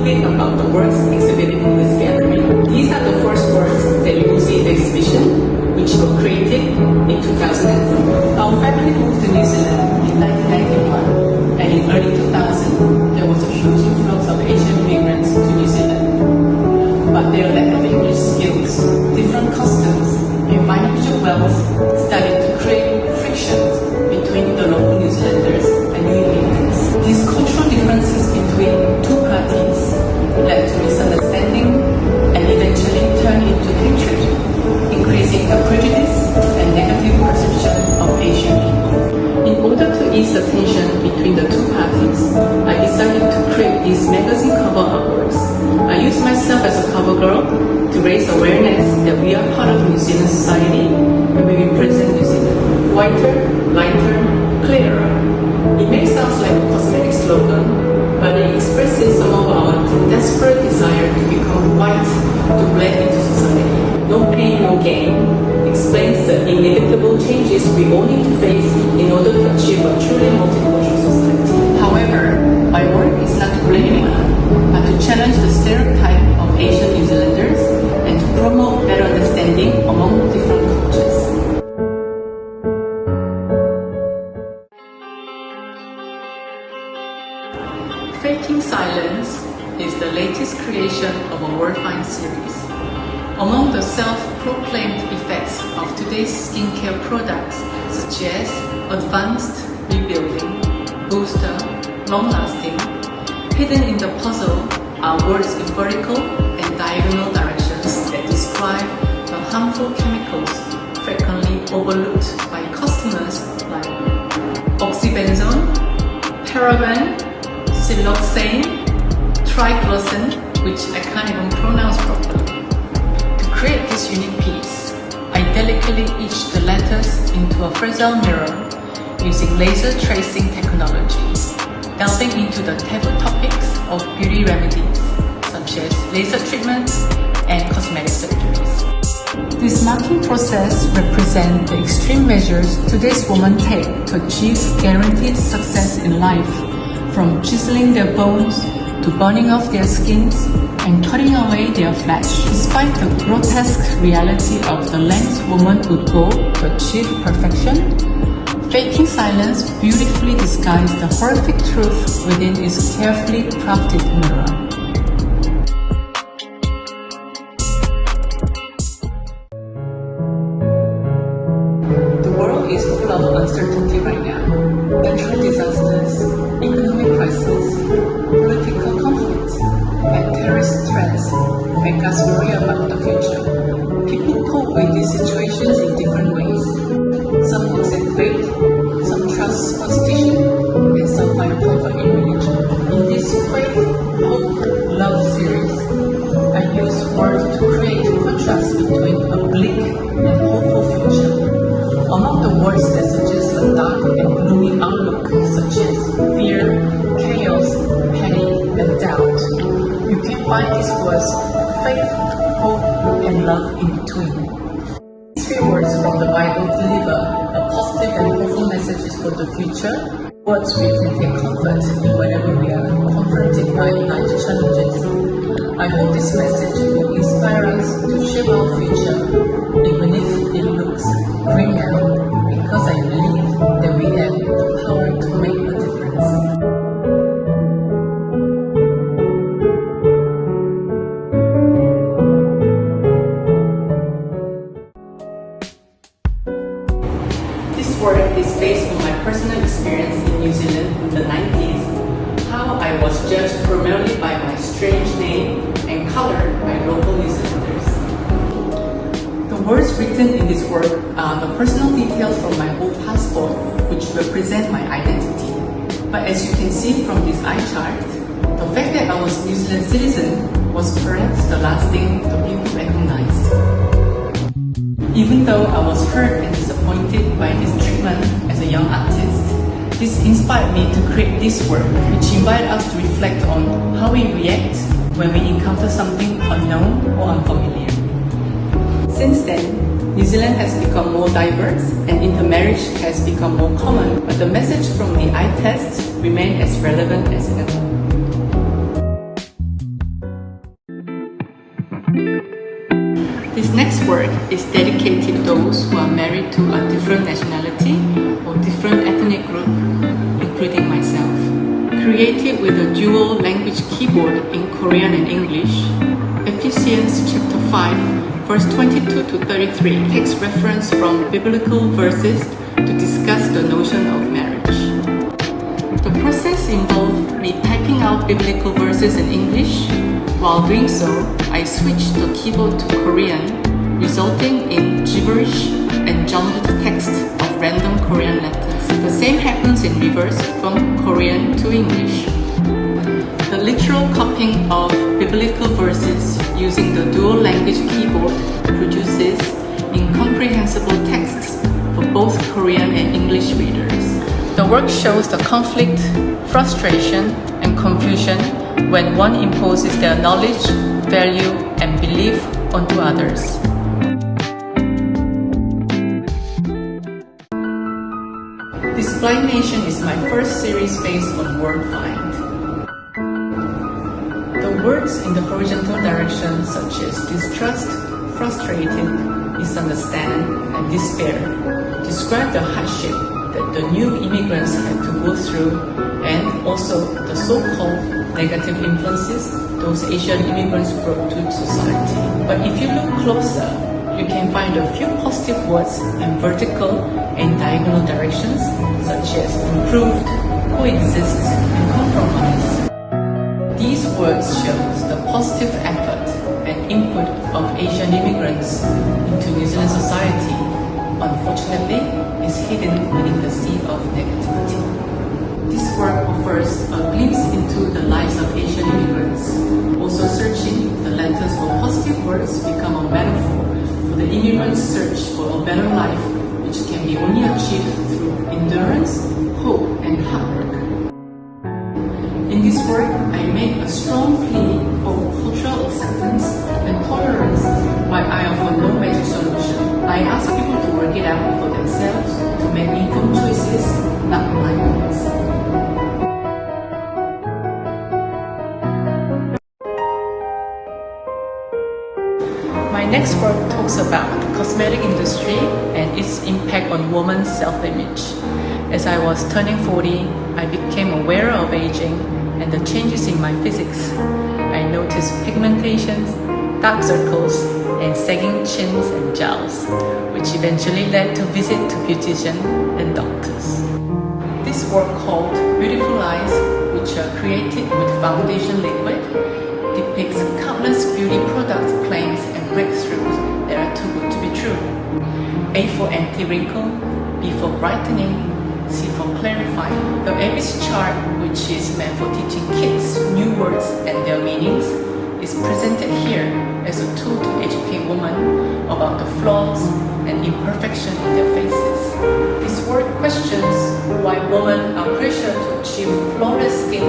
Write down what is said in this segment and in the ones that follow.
little bit about the works exhibited in this gallery. These are the first works that you will see in the exhibition, which were created in 2004. Our family moved to New Zealand in 1991, and in early 2000, there was a huge influx of Asian immigrants to New Zealand. But their lack of English skills, different customs, and financial wealth started to create frictions between the local New Zealanders and new immigrants. These cultural differences between two parties led to misunderstanding and eventually turned into hatred, increasing the prejudice and negative perception of Asian people. In order to ease the tension between the two parties, I decided to create these magazine cover artworks. I used myself as a cover girl to raise awareness that we are part of New Zealand society and we represent New Zealand. Whiter, lighter, clearer. It may sound like a cosmetic slogan, but it expresses some of our desperate desire to become white, to blend into society. No pain, no gain explains the inevitable changes we all need to face in order to achieve a truly multicultural society. However, my work is not to blame anyone, but to challenge the stereotype of Asian New Zealanders and to promote better understanding among different cultures. Faking Silence is the latest creation of a Worldfind series. Among the self-proclaimed effects of today's skincare products such as advanced rebuilding, booster, long-lasting, hidden in the puzzle are words in vertical and diagonal directions that describe the harmful chemicals frequently overlooked by customers like oxybenzone, paraben, siloxane, triclosan, which I can't even pronounce properly. To create this unique piece, I delicately etched the letters into a fragile mirror using laser tracing technology, delving into the taboo topics of beauty remedies such as laser treatments and cosmetic surgeries. This marking process represents the extreme measures today's women take to achieve guaranteed success in life, from chiseling their bones to burning off their skins and cutting away their flesh. Despite the grotesque reality of the lengths women would go to achieve perfection, Faking Silence beautifully disguised the horrific truth within its carefully crafted mirror. The world is full of uncertainty right now. Natural disasters, economic crisis, political conflicts, and terrorist threats make us worry about the future. People cope with these situations in different ways. Some accept fate, some trust superstition, and some find comfort in religion. In this faith, hope, love series, I use words to create contrast between a bleak and hopeful future. Among the words that suggest a dark and gloomy outlook, such as fear, chaos, panic, and doubt, you can find these words faith, hope, and love in between. These few words from the Bible deliver a positive and hopeful messages for the future, words we can take comfort in whenever we are confronted by life's challenges. I hope this message will inspire us to shape our future, even if it looks grim now, because I believe that we have the power to make a difference. This work is based on my personal experience in New Zealand in the 90s, how I was judged primarily by my strange name and colored by local New Zealanders. The words written in this work are the personal details from my old passport, which represent my identity. But as you can see from this eye chart, the fact that I was New Zealand citizen was perhaps the last thing the people recognized. Even though I was hurt and disappointed by this treatment as a young artist, this inspired me to create this work, which invited us to reflect on how we react when we encounter something unknown or unfamiliar. Since then, New Zealand has become more diverse and intermarriage has become more common, but the message from the eye test remained as relevant as ever. next work is dedicated to those who are married to a different nationality or different ethnic group, including myself. Created with a dual language keyboard in Korean and English, Ephesians chapter 5, verse 22 to 33 takes reference from biblical verses to discuss the notion of marriage. The process involved me typing out biblical verses in English. While doing so, I switched the keyboard to Korean, resulting in gibberish and jumbled text of random Korean letters. The same happens in reverse from Korean to English. The literal copying of biblical verses using the dual language keyboard produces incomprehensible texts for both Korean and English readers. The work shows the conflict, frustration, and confusion when one imposes their knowledge, value, and belief onto others. This Blind Nation is my first series based on word find. The words in the horizontal direction such as distrust, frustrated, misunderstand, and despair describe the hardship that the new immigrants had to go through and also the so-called negative influences those Asian immigrants brought to society. But if you look closer, you can find a few positive words in vertical and diagonal directions such as improved, coexist, and compromise. These words show the positive effort and input of Asian immigrants into New Zealand society. Unfortunately, is hidden within the sea of negativity. This work offers a glimpse into the lives of Asian immigrants. Also searching the letters for positive words become a metaphor for the immigrants' search for a better life, which can be only achieved through endurance, hope, and hard work. In this work, I make a strong plea for cultural acceptance and tolerance, while I offer no magic solution. I ask people to work it out for themselves, to make informed choices, not blind ones. My next work talks about the cosmetic industry and its impact on women's self-image. As I was turning 40, I became aware of aging and the changes in my physics. I noticed pigmentations, dark circles, and sagging chins and jowls, which eventually led to visit to beautician and doctors. This work called Beautiful Eyes, which are created with foundation liquid, depicts countless beauty product claims and breakthroughs that are too good to be true. A for anti-wrinkle, B for brightening, C for clarifying. The ABCD chart, which is meant for teaching kids new words and their meanings, is presented here as a tool to educate women about the flaws and imperfection in their faces. This work questions why women are pressured to achieve flawless skin,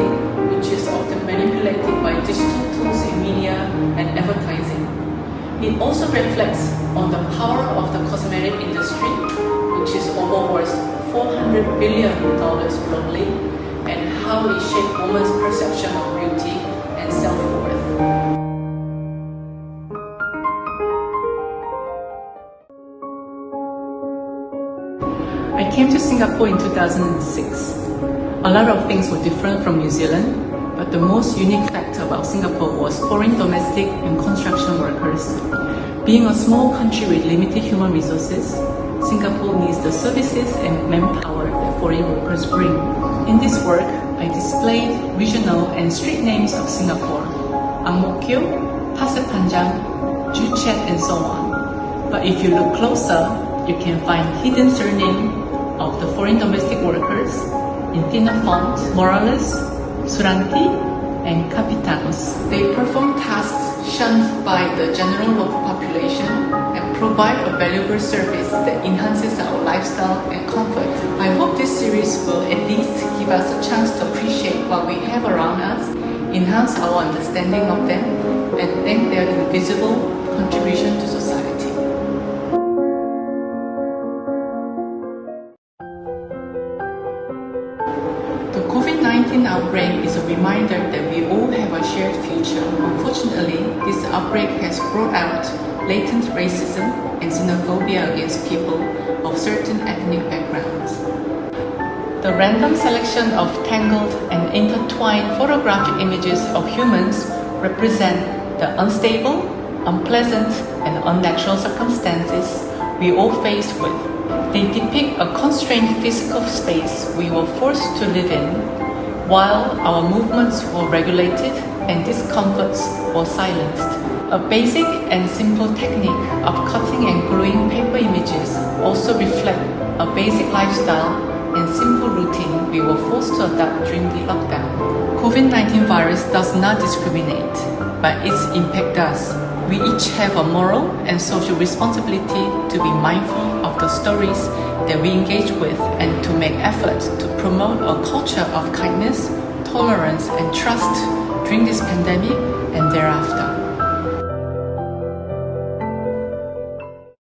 which is often manipulated by digital tools in media and advertising. It also reflects on the power of the cosmetic industry, which is over worth $400 billion globally, and how it shapes women's perception of beauty and self-worth. I came to Singapore in 2006. A lot of things were different from New Zealand, but the most unique factor about Singapore was foreign domestic and construction workers. Being a small country with limited human resources, Singapore needs the services and manpower that foreign workers bring. In this work, I displayed regional and street names of Singapore: Ang Mo Kio, Pasir Panjang, Joo Chiat, and so on. But if you look closer, you can find hidden surname of the foreign domestic workers in thinner font: Morales, Suranti, and Capitanos. They perform tasks shunned by the general local population and provide a valuable service that enhances our lifestyle and comfort. I hope this series will at least give us a chance to appreciate what we have around us, enhance our understanding of them, and thank their invisible contribution to society. The COVID-19 outbreak is a reminder that we all have a shared future. Unfortunately, this outbreak has brought out latent racism and xenophobia against people of certain ethnic backgrounds. The random selection of tangled and intertwined photographic images of humans represent the unstable, unpleasant, and unnatural circumstances we all face with. They depict a constrained physical space we were forced to live in, while our movements were regulated and discomforts were silenced. A basic and simple technique of cutting and gluing paper images also reflect a basic lifestyle and simple routine we were forced to adopt during the lockdown. COVID-19 virus does not discriminate, but its impact does. We each have a moral and social responsibility to be mindful of the stories that we engage with and to make efforts to promote a culture of kindness, tolerance, and trust during this pandemic and thereafter.